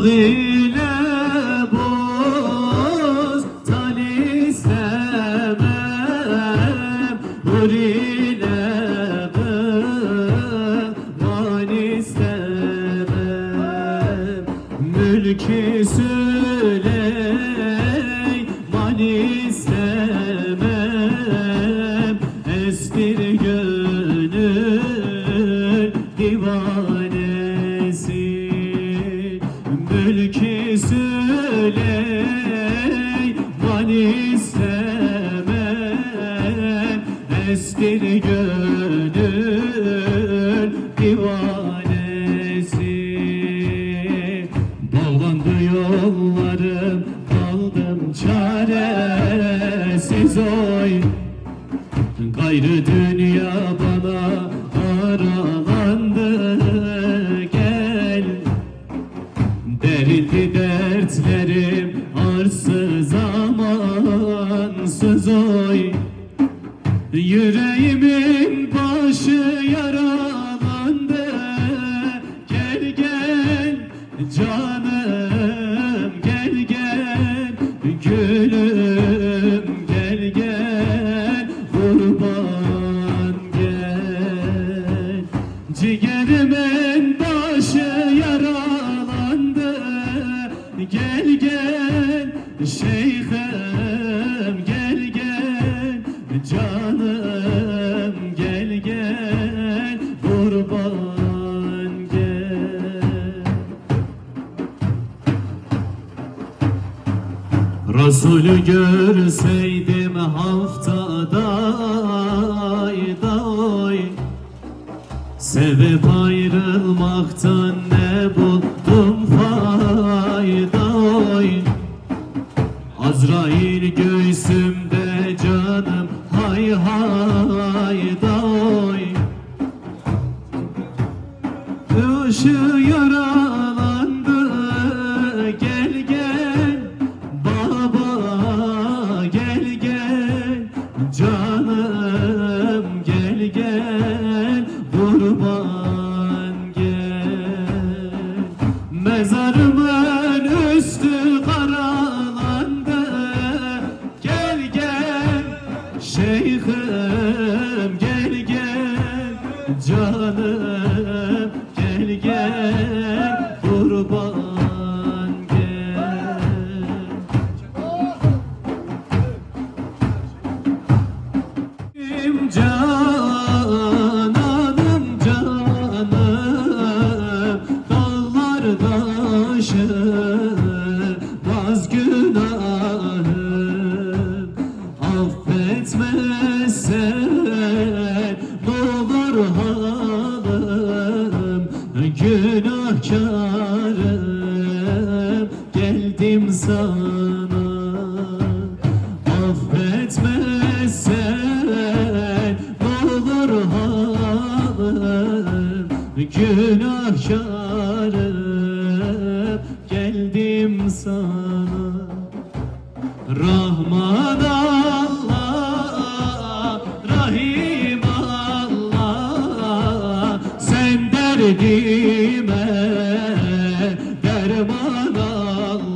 ile bostan istemem, hur ile kıvan istemem. Mülk-i Süleyman istemem, estir gönül divanesi. Mülk-i Süleyman istemem, estir gönül divanesi. Bağlandı yollarım, kaldım çaresiz oy. Gayrı dünya bana aralandı, gel. Derildi dertlerim, arsız amansız oy. Yüreğimin başı yaralandı, gel gel canım, gel gel gülüm, gel gel kurban gel. Ciğerimin başı yaralandı, gel gel şeyhim, gel gel canım, gel gel kurban gel. Resulü görseydim haftada ayda oy, sebep ayrılmaktan ne buldum fayda oy. Azrail göğsümde canım, hay hay da oy. Başı yaralandı, gel gel baba, gel gel canım, gel gel kurban gel. Mezarımın üstü karalandı, gel gel şeyhim, gel gel canım, gel gel kurban gel. Cananım canım, dağlar taşımaz günahım. Affetmezsen n'olur halim, günahkarım geldim sana. Affetmezsen n'olur halim, günahkarım geldim sana. Rahman Allah, Rahim Allah, sen derdime derman Allah.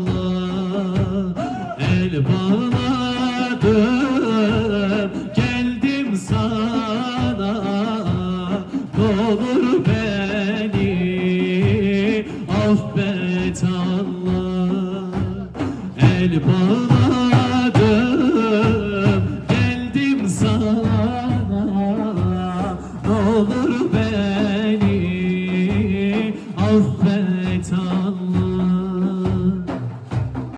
El bağladım, geldim sana, n'olur beni affet Allah. El bağladım,